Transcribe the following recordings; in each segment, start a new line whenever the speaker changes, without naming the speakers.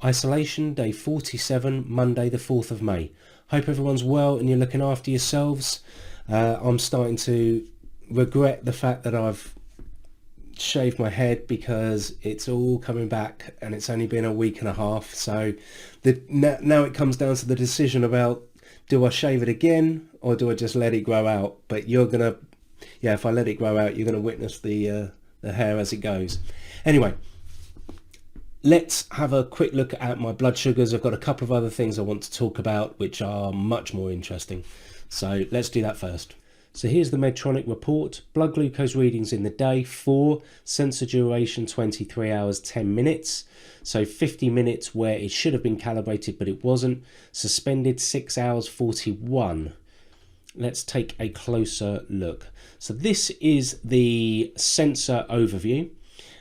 Isolation day 47, Monday the 4th of May. Hope everyone's well and you're looking after yourselves. I'm starting to regret the fact that I've shaved my head because it's all coming back and it's only been a week and a half. So now it comes down to the decision about, do I shave it again or do I just let it grow out? But if I let it grow out, you're gonna witness the hair as it goes. Anyway, let's have a quick look at my blood sugars. I've got a couple of other things I want to talk about which are much more interesting. So let's do that first. So here's the Medtronic report. Blood glucose readings in the day: 4, sensor duration 23 hours 10 minutes. So 50 minutes where it should have been calibrated but it wasn't. Suspended 6 hours 41. Let's take a closer look. So this is the sensor overview.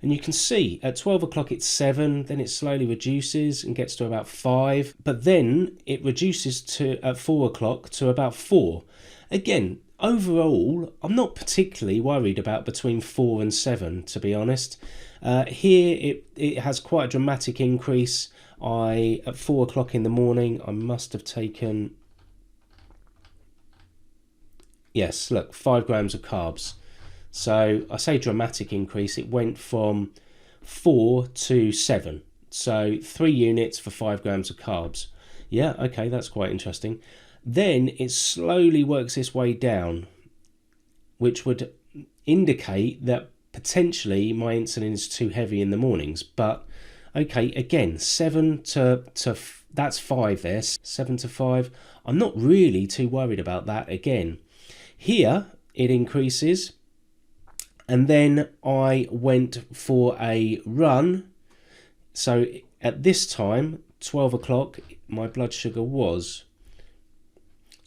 And you can see at 12 o'clock it's 7, then it slowly reduces and gets to about 5, but then it reduces to at 4 o'clock to about 4. Again, overall, I'm not particularly worried about between 4 and 7, to be honest. Here it has quite a dramatic increase. At 4 o'clock in the morning, I must have taken, yes, look, 5 grams of carbs. So I say dramatic increase, it went from 4 to 7. So 3 units for 5 grams of carbs. Yeah, okay, that's quite interesting. Then it slowly works its way down, which would indicate that potentially my insulin is too heavy in the mornings. But okay, again, 7 to that's 5 there, 7 to 5. I'm not really too worried about that again. Here it increases. And then I went for a run. So at this time, 12 o'clock, my blood sugar was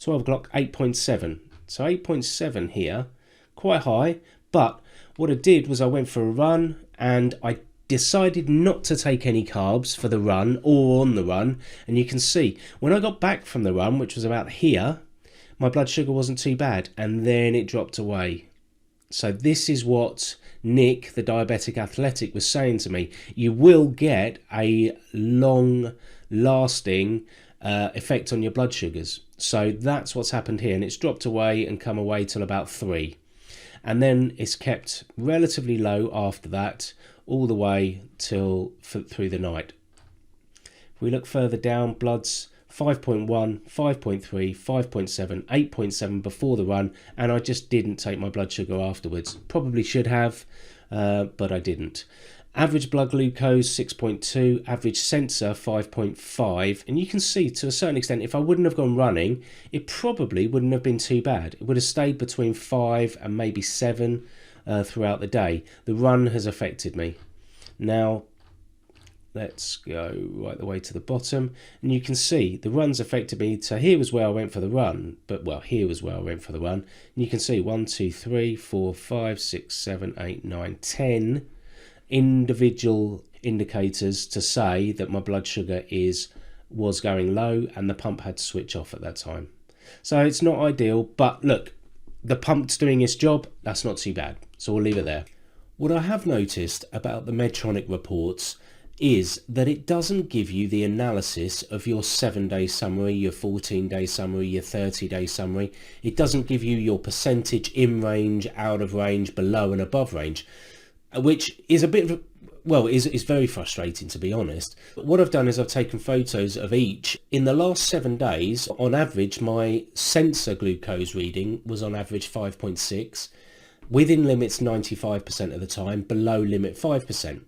12 o'clock, 8.7. So 8.7 here, quite high. But what I did was I went for a run and I decided not to take any carbs for the run or on the run. And you can see when I got back from the run, which was about here, my blood sugar wasn't too bad. And then it dropped away. So this is what Nick, the diabetic athletic, was saying to me. You will get a long-lasting effect on your blood sugars. So that's what's happened here. And it's dropped away and come away till about 3. And then it's kept relatively low after that, all the way through the night. If we look further down, bloods 5.1, 5.3, 5.7, 8.7 before the run, and I just didn't take my blood sugar afterwards. Probably should have, but I didn't. Average blood glucose 6.2, average sensor 5.5, and you can see to a certain extent if I wouldn't have gone running, it probably wouldn't have been too bad. It would have stayed between 5 and maybe 7 throughout the day. The run has affected me. Now, let's go right the way to the bottom, and you can see the runs affected me. So here was where I went for the run, here was where I went for the run. And you can see 1, 2, 3, 4, 5, 6, 7, 8, 9, 10 individual indicators to say that my blood sugar was going low and the pump had to switch off at that time. So it's not ideal, but look, the pump's doing its job. That's not too bad. So we'll leave it there. What I have noticed about the Medtronic reports is that it doesn't give you the analysis of your 7-day summary, your 14-day summary, your 30-day summary. It doesn't give you your percentage in range, out of range, below and above range, which is a bit of is very frustrating, to be honest. But what I've done is I've taken photos of each. In the last 7 days, on average, my sensor glucose reading was on average 5.6, within limits 95% of the time, below limit 5%.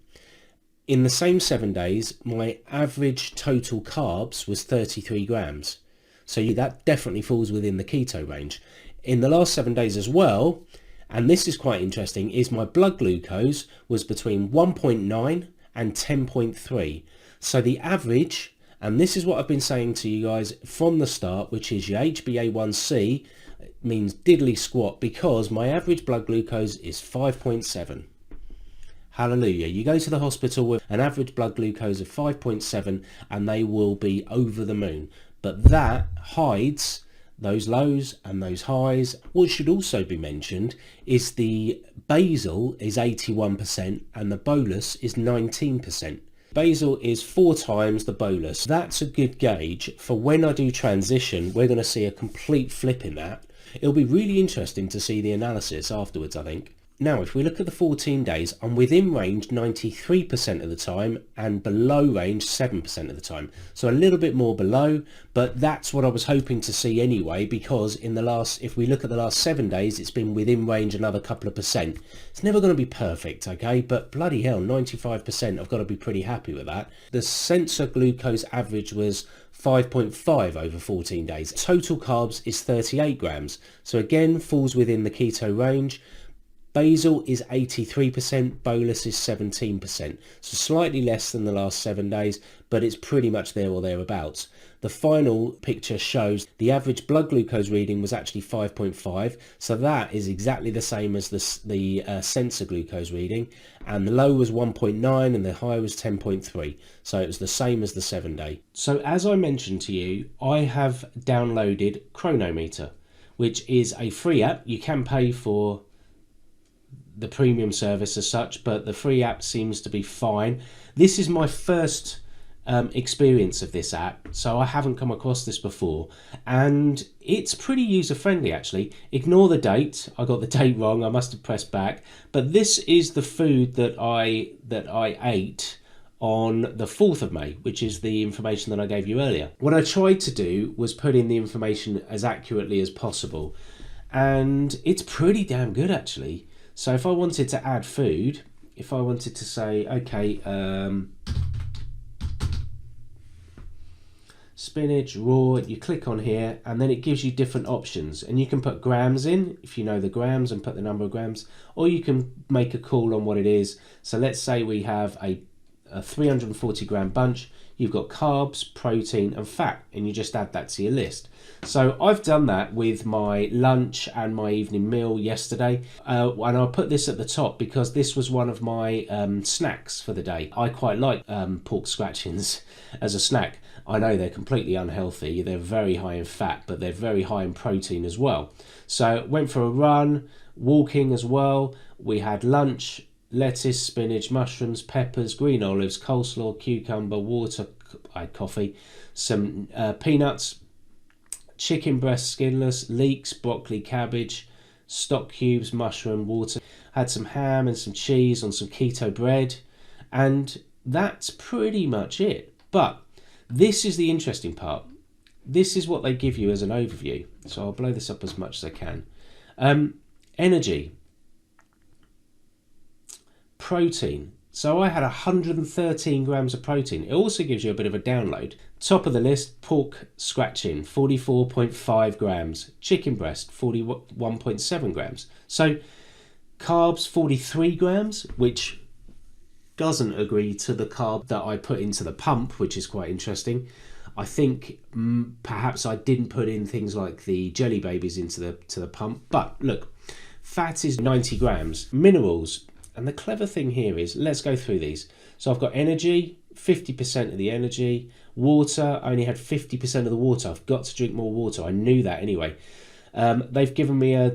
In the same 7 days, my average total carbs was 33 grams. So that definitely falls within the keto range. In the last 7 days as well, and this is quite interesting, is my blood glucose was between 1.9 and 10.3. So the average, and this is what I've been saying to you guys from the start, which is your HbA1c means diddly squat, because my average blood glucose is 5.7. Hallelujah. You go to the hospital with an average blood glucose of 5.7 and they will be over the moon. But that hides those lows and those highs. What should also be mentioned is the basal is 81% and the bolus is 19%. Basal is 4 times the bolus. That's a good gauge for when I do transition. We're going to see a complete flip in that. It'll be really interesting to see the analysis afterwards, I think. Now, if we look at the 14 days, I'm within range 93% of the time and below range 7% of the time. So a little bit more below, but that's what I was hoping to see anyway, because if we look at the last 7 days, it's been within range another couple of percent. It's never going to be perfect, okay? But bloody hell, 95%, I've got to be pretty happy with that. The sensor glucose average was 5.5 over 14 days. Total carbs is 38 grams. So again, falls within the keto range. Basal is 83%, bolus is 17%. So slightly less than the last 7 days, but it's pretty much there or thereabouts. The final picture shows the average blood glucose reading was actually 5.5. So that is exactly the same as the sensor glucose reading. And the low was 1.9 and the high was 10.3. So it was the same as the 7 day. So as I mentioned to you, I have downloaded Chronometer, which is a free app. You can pay for the premium service as such, but the free app seems to be fine. This is my first experience of this app, so I haven't come across this before, and it's pretty user friendly actually. Ignore the date, I got the date wrong, I must have pressed back, but this is the food that I ate on the 4th of May, which is the information that I gave you earlier. What I tried to do was put in the information as accurately as possible, and it's pretty damn good actually. So if I wanted to add food, if I wanted to say, okay, spinach raw, you click on here and then it gives you different options, and you can put grams in if you know the grams and put the number of grams, or you can make a call on what it is. So let's say we have a 340 gram bunch. You've got carbs, protein and fat, and you just add that to your list. So I've done that with my lunch and my evening meal yesterday, and I'll put this at the top because this was one of my snacks for the day. I quite like pork scratchings as a snack. I know they're completely unhealthy, they're very high in fat, but they're very high in protein as well. So went for a run, walking as well. We had lunch, lettuce, spinach, mushrooms, peppers, green olives, coleslaw, cucumber, water, I had coffee, some peanuts, chicken breast skinless, leeks, broccoli, cabbage, stock cubes, mushroom, water. Had some ham and some cheese on some keto bread, and that's pretty much it. But this is the interesting part. This is what they give you as an overview. So I'll blow this up as much as I can. Energy. Protein. So I had 113 grams of protein. It also gives you a bit of a download. Top of the list, pork scratching, 44.5 grams. Chicken breast, 41.7 grams. So carbs, 43 grams, which doesn't agree to the carb that I put into the pump, which is quite interesting. I think perhaps I didn't put in things like the jelly babies into the pump. But look, fat is 90 grams. Minerals. And the clever thing here is, let's go through these. So I've got energy, 50% of the energy. Water, I only had 50% of the water. I've got to drink more water. I knew that anyway. They've given me a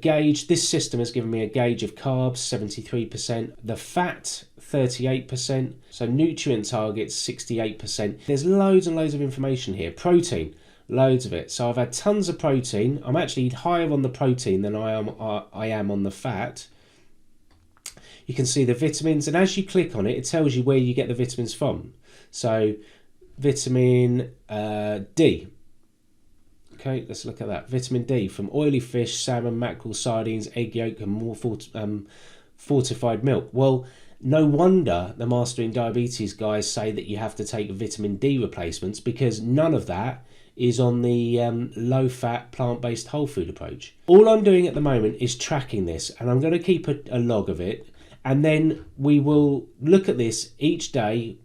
gauge. This system has given me a gauge of carbs, 73%. The fat, 38%. So nutrient targets, 68%. There's loads and loads of information here. Protein, loads of it. So I've had tons of protein. I'm actually higher on the protein than I am on the fat. You can see the vitamins, and as you click on it, it tells you where you get the vitamins from. So vitamin D. Okay, let's look at that. Vitamin D from oily fish, salmon, mackerel, sardines, egg yolk, and more fortified milk. Well, no wonder the Mastering Diabetes guys say that you have to take vitamin D replacements, because none of that is on the low-fat, plant-based whole food approach. All I'm doing at the moment is tracking this, and I'm going to keep a log of it. And then we will look at this each day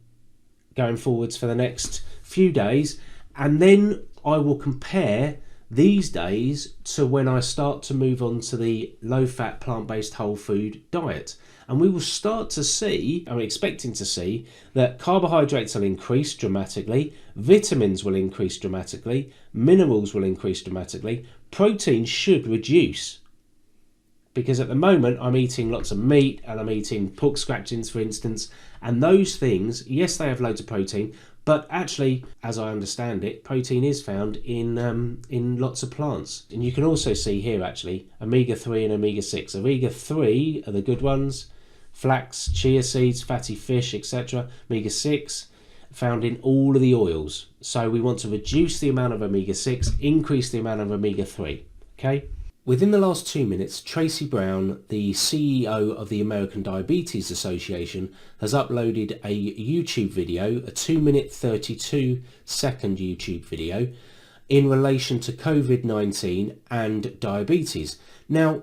going forwards for the next few days. And then I will compare these days to when I start to move on to the low-fat, plant-based whole food diet. And we will start to see, I'm expecting to see, that carbohydrates will increase dramatically, vitamins will increase dramatically, minerals will increase dramatically, protein should reduce. because at the moment I'm eating lots of meat and I'm eating pork scratchings, for instance, and those things, yes, they have loads of protein, but actually, as I understand it, protein is found in lots of plants. And you can also see here actually omega-3 and omega-6. Omega-3 are the good ones: flax, chia seeds, fatty fish, etc. Omega-6 found in all of the oils. So we want to reduce the amount of omega-6, increase the amount of omega-3. Okay. Within the last 2 minutes, Tracy Brown, the CEO of the American Diabetes Association, has uploaded a YouTube video, a 2-minute 32-second YouTube video, in relation to COVID-19 and diabetes. Now,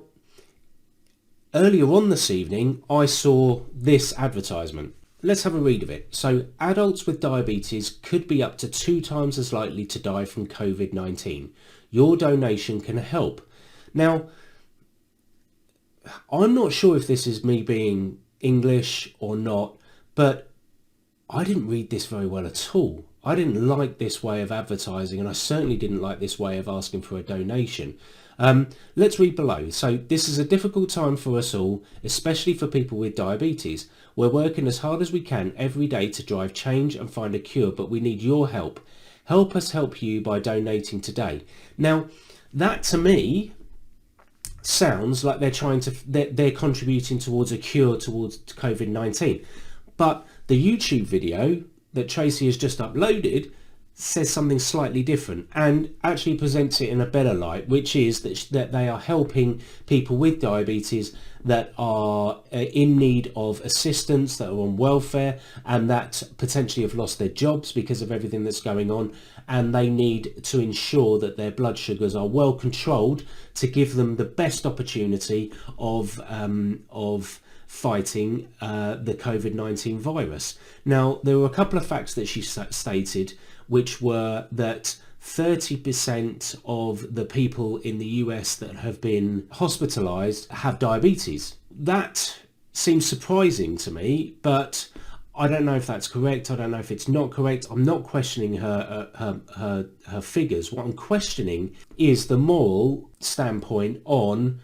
earlier on this evening, I saw this advertisement. Let's have a read of it. So, adults with diabetes could be up to 2 times as likely to die from COVID-19. Your donation can help. Now, I'm not sure if this is me being English or not, but I didn't read this very well at all. I didn't like this way of advertising, and I certainly didn't like this way of asking for a donation. Let's read below. So, this is a difficult time for us all, especially for people with diabetes. We're working as hard as we can every day to drive change and find a cure, but we need your help. Help us help you by donating today. Now, that to me sounds like they're contributing towards a cure towards COVID-19, but the YouTube video that Tracy has just uploaded says something slightly different and actually presents it in a better light, which is that they are helping people with diabetes that are in need of assistance, that are on welfare, and that potentially have lost their jobs because of everything that's going on, and they need to ensure that their blood sugars are well controlled to give them the best opportunity of fighting the COVID-19 virus. Now, there were a couple of facts that she stated, which were that 30% of the people in the US that have been hospitalized have diabetes. That seems surprising to me, but I don't know if that's correct. I don't know if it's not correct. I'm not questioning her figures. What I'm questioning is the moral standpoint on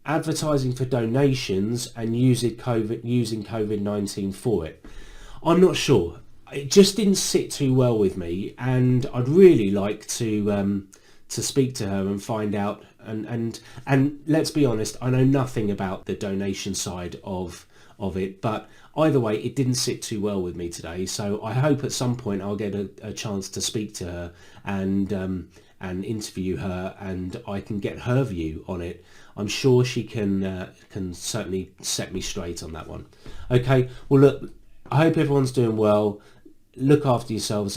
advertising for donations and using COVID-19 for it. I'm not sure. It just didn't sit too well with me, and I'd really like to speak to her and find out. And let's be honest, I know nothing about the donation side of it, but either way, it didn't sit too well with me today. So I hope at some point I'll get a chance to speak to her and interview her, and I can get her view on it. I'm sure she can certainly set me straight on that one. Okay, well look, I hope everyone's doing well. Look after yourselves.